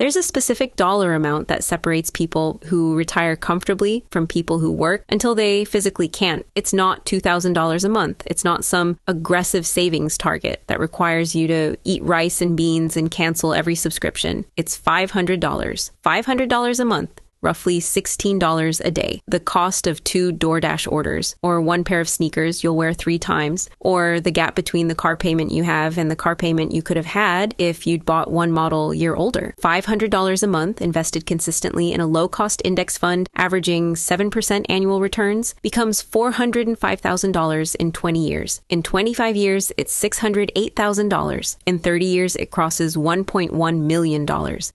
There's a specific dollar amount that separates people who retire comfortably from people who work until they physically can't. It's not $2,000 a month. It's not some aggressive savings target that requires you to eat rice and beans and cancel every subscription. It's $500. $500 a month. Roughly $16 a day. The cost of 2 DoorDash orders, or 1 pair of sneakers you'll wear 3 times, or the gap between the car payment you have and the car payment you could have had if you'd bought one model year older. $500 a month invested consistently in a low-cost index fund averaging 7% annual returns becomes $405,000 in 20 years. In 25 years, it's $608,000. In 30 years, it crosses $1.1 million.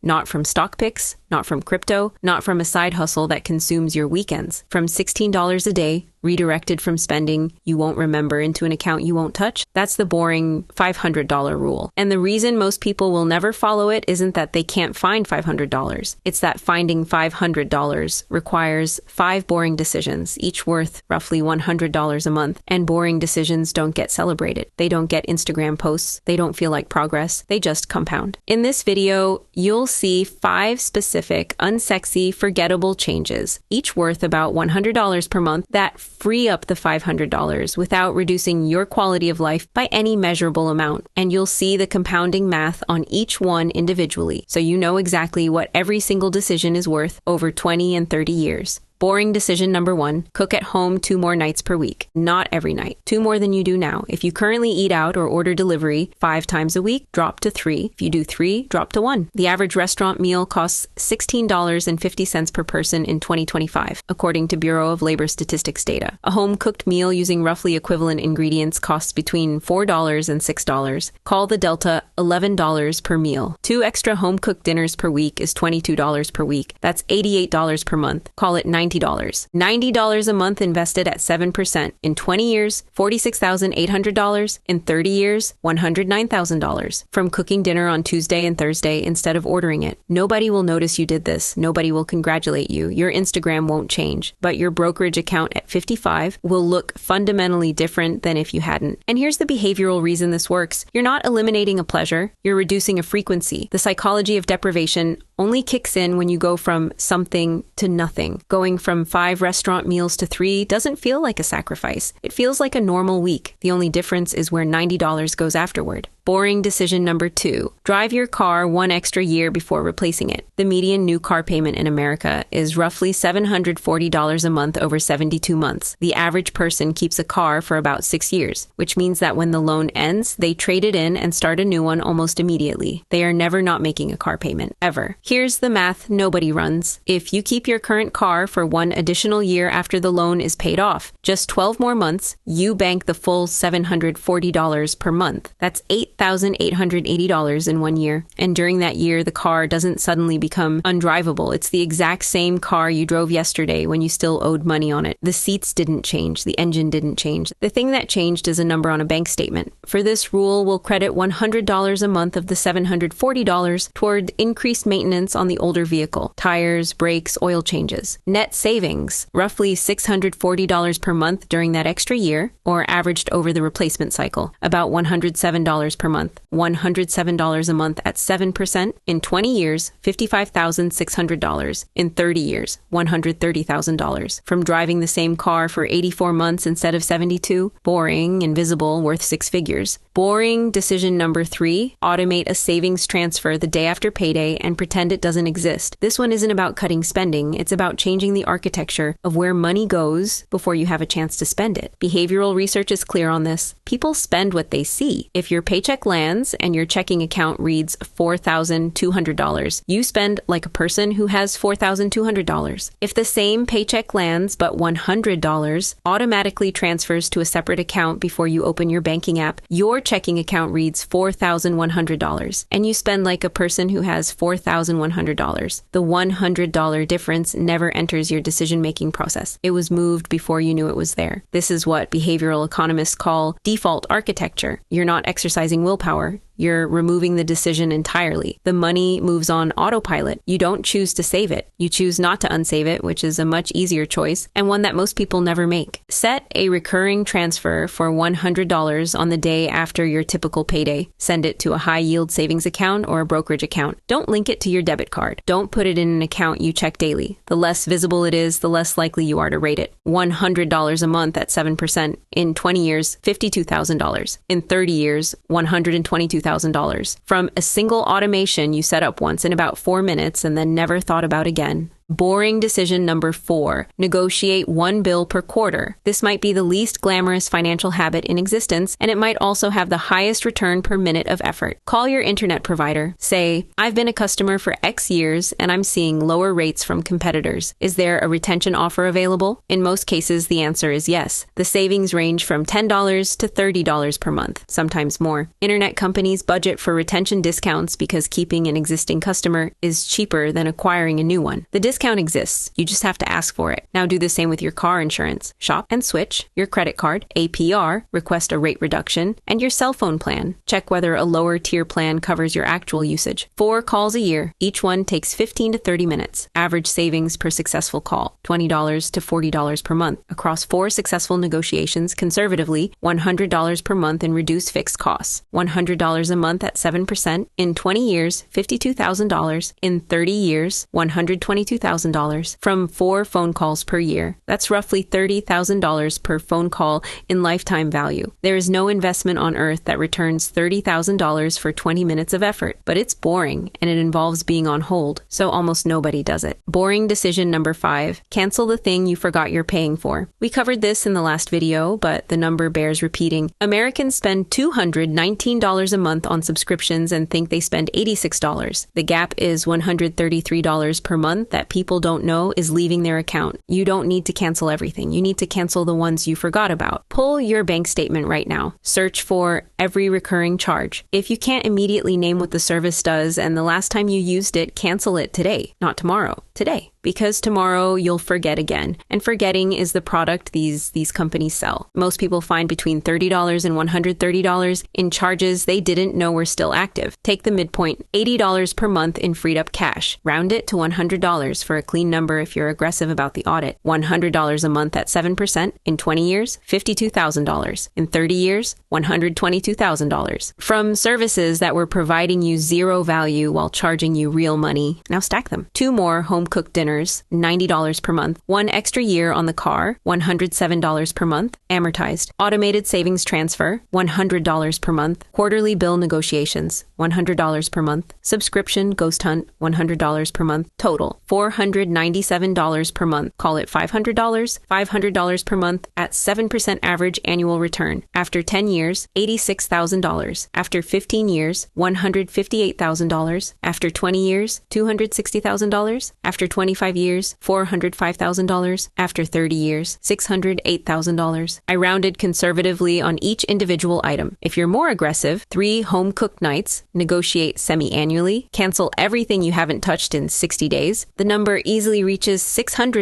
Not from stock picks, not from crypto, not from a side hustle that consumes your weekends. From $16 a day, redirected from spending you won't remember into an account you won't touch. That's the boring $500 rule. And the reason most people will never follow it isn't that they can't find $500. It's that finding $500 requires 5 boring decisions, each worth roughly $100 a month. And boring decisions don't get celebrated. They don't get Instagram posts. They don't feel like progress. They just compound. In this video, you'll see 5 specific, unsexy, forgettable changes, each worth about $100 per month that free up the $500 without reducing your quality of life by any measurable amount. And you'll see the compounding math on each one individually, so you know exactly what every single decision is worth over 20 and 30 years. Boring decision number 1, cook at home 2 more nights per week. Not every night. 2 more than you do now. If you currently eat out or order delivery 5 times a week, drop to 3. If you do 3, drop to 1. The average restaurant meal costs $16.50 per person in 2025, according to Bureau of Labor Statistics data. A home-cooked meal using roughly equivalent ingredients costs between $4 and $6. Call the delta $11 per meal. 2 extra home-cooked dinners per week is $22 per week. That's $88 per month. Call it $90. $90 a month invested at 7%. In 20 years, $46,800. In 30 years, $109,000. From cooking dinner on Tuesday and Thursday instead of ordering it. Nobody will notice you did this. Nobody will congratulate you. Your Instagram won't change. But your brokerage account at 55 will look fundamentally different than if you hadn't. And here's the behavioral reason this works. You're not eliminating a pleasure. You're reducing a frequency. The psychology of deprivation only kicks in when you go from something to nothing. Going from 5 restaurant meals to 3 doesn't feel like a sacrifice. It feels like a normal week. The only difference is where $90 goes afterward. Boring decision number 2. Drive your car 1 extra year before replacing it. The median new car payment in America is roughly $740 a month over 72 months. The average person keeps a car for about 6 years, which means that when the loan ends, they trade it in and start a new one almost immediately. They are never not making a car payment, ever. Here's the math nobody runs. If you keep your current car for 1 additional year after the loan is paid off, just 12 more months, you bank the full $740 per month. That's $8,880 in 1 year. And during that year, the car doesn't suddenly become undrivable. It's the exact same car you drove yesterday when you still owed money on it. The seats didn't change. The engine didn't change. The thing that changed is a number on a bank statement. For this rule, we'll credit $100 a month of the $740 toward increased maintenance on the older vehicle. Tires, brakes, oil changes. Net savings, roughly $640 per month during that extra year, or averaged over the replacement cycle, about $107 per month. $107 a month at 7%. In 20 years, $55,600. In 30 years, $130,000. From driving the same car for 84 months instead of 72, boring, invisible, worth 6 figures. Boring decision number 3, automate a savings transfer the day after payday and pretend it doesn't exist. This one isn't about cutting spending. It's about changing the architecture of where money goes before you have a chance to spend it. Behavioral research is clear on this. People spend what they see. If your paycheck lands and your checking account reads $4,200, you spend like a person who has $4,200. If the same paycheck lands but $100 automatically transfers to a separate account before you open your banking app, your checking account reads $4,100, and you spend like a person who has $4,100. The $100 difference never enters your decision-making process. It was moved before you knew it was there. This is what behavioral economists call default architecture. You're not exercising willpower. You're removing the decision entirely. The money moves on autopilot. You don't choose to save it. You choose not to unsave it, which is a much easier choice and one that most people never make. Set a recurring transfer for $100 on the day after your typical payday. Send it to a high-yield savings account or a brokerage account. Don't link it to your debit card. Don't put it in an account you check daily. The less visible it is, the less likely you are to rate it. $100 a month at 7%. In 20 years, $52,000. In 30 years, $122,000. From a single automation you set up once in about 4 minutes and then never thought about again. Boring decision number 4, negotiate one bill per quarter. This might be the least glamorous financial habit in existence, and it might also have the highest return per minute of effort. Call your internet provider. Say, I've been a customer for X years, and I'm seeing lower rates from competitors. Is there a retention offer available? In most cases, the answer is yes. The savings range from $10 to $30 per month, sometimes more. Internet companies budget for retention discounts because keeping an existing customer is cheaper than acquiring a new one. The discount exists. You just have to ask for it. Now do the same with your car insurance. Shop and switch, your credit card, APR, request a rate reduction, and your cell phone plan. Check whether a lower tier plan covers your actual usage. 4 calls a year. Each one takes 15 to 30 minutes. Average savings per successful call, $20 to $40 per month. Across 4 successful negotiations, conservatively, $100 per month in reduced fixed costs. $100 a month at 7%. In 20 years, $52,000. In 30 years, $122,000 from 4 phone calls per year. That's roughly $30,000 per phone call in lifetime value. There is no investment on earth that returns $30,000 for 20 minutes of effort, but it's boring and it involves being on hold, so almost nobody does it. Boring decision number 5, cancel the thing you forgot you're paying for. We covered this in the last video, but the number bears repeating. Americans spend $219 a month on subscriptions and think they spend $86. The gap is $133 per month that people don't know is leaving their account. You don't need to cancel everything. You need to cancel the ones you forgot about. Pull your bank statement right now. Search for every recurring charge. If you can't immediately name what the service does and the last time you used it, cancel it today, not tomorrow. Today. Because tomorrow you'll forget again. And forgetting is the product these companies sell. Most people find between $30 and $130 in charges they didn't know were still active. Take the midpoint, $80 per month in freed up cash. Round it to $100 for a clean number if you're aggressive about the audit. $100 a month at 7%. In 20 years, $52,000. In 30 years, $122,000. From services that were providing you zero value while charging you real money. Now stack them. 2 more home-cooked dinners, $90 per month. 1 extra year on the car, $107 per month. Amortized. Automated savings transfer, $100 per month. Quarterly bill negotiations, $100 per month. Subscription ghost hunt, $100 per month. Total, $497 per month. Call it $500, $500 per month at 7% average annual return. After 10 years, $86,000. After 15 years, $158,000. After 20 years, $260,000. After 25 years, $405,000. After 30 years, $608,000. I rounded conservatively on each individual item. If you're more aggressive, 3 home-cooked nights, negotiate semi-annually, cancel everything you haven't touched in 60 days, the number easily reaches $600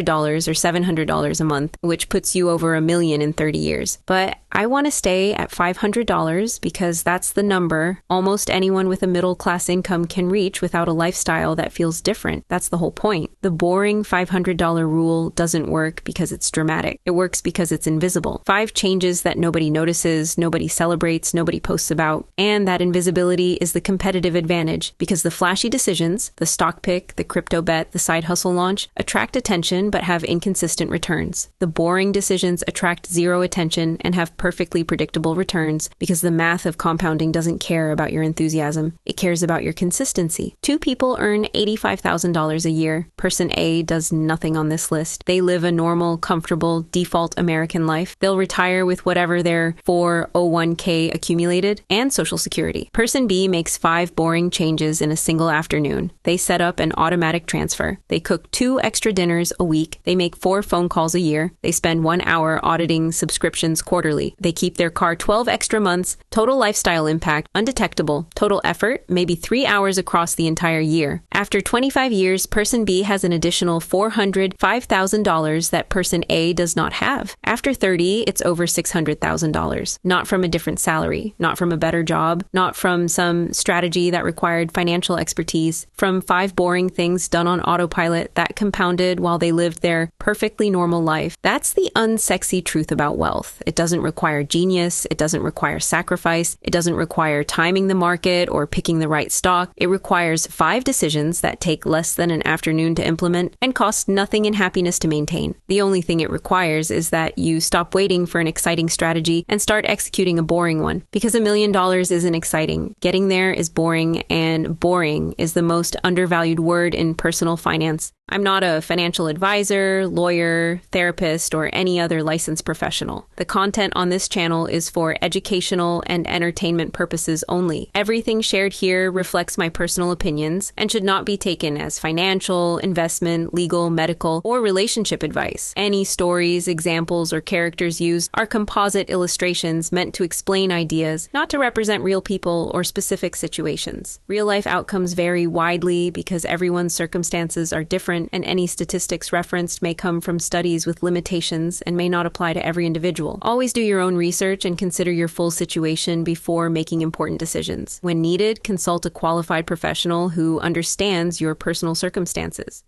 or $700 a month, which puts you over $1 million in 30 years. But I want to stay at $500 because that's the number almost anyone with a middle-class income can reach without a lifestyle that feels different. That's the whole point. The boring $500 rule doesn't work because it's dramatic. It works because it's invisible. 5 changes that nobody notices, nobody celebrates, nobody posts about. And that invisibility is the competitive advantage because the flashy decisions, the stock pick, the crypto bet, the side hustle launch, attract attention but have inconsistent returns. The boring decisions attract zero attention and have perfectly predictable returns because the math of compounding doesn't care about your enthusiasm. It cares about your consistency. 2 people earn $85,000 a year. Person A does nothing on this list. They live a normal, comfortable, default American life. They'll retire with whatever their 401k accumulated and Social Security. Person B makes 5 boring changes in a single afternoon. They set up an automatic transfer. They cook 2 extra dinners a week. They make 4 phone calls a year. They spend 1 hour auditing subscriptions quarterly. warranty. They keep their car 12 extra months, total lifestyle impact, undetectable, total effort, maybe 3 hours across the entire year. After 25 years, person B has an additional $405,000 that person A does not have. After 30, it's over $600,000. Not from a different salary, not from a better job, not from some strategy that required financial expertise, from 5 boring things done on autopilot that compounded while they lived their perfectly normal life. That's the unsexy truth about wealth. It doesn't require genius. It doesn't require sacrifice. It doesn't require timing the market or picking the right stock. It requires 5 decisions that take less than an afternoon to implement and cost nothing in happiness to maintain. The only thing it requires is that you stop waiting for an exciting strategy and start executing a boring one. Because $1 million isn't exciting. Getting there is boring, and boring is the most undervalued word in personal finance. I'm not a financial advisor, lawyer, therapist, or any other licensed professional. The content on this channel is for educational and entertainment purposes only. Everything shared here reflects my personal opinions and should not be taken as financial, investment, legal, medical, or relationship advice. Any stories, examples, or characters used are composite illustrations meant to explain ideas, not to represent real people or specific situations. Real-life outcomes vary widely because everyone's circumstances are different, and any statistics referenced may come from studies with limitations and may not apply to every individual. Always do your own research and consider your full situation before making important decisions. When needed, consult a qualified professional who understands your personal circumstances.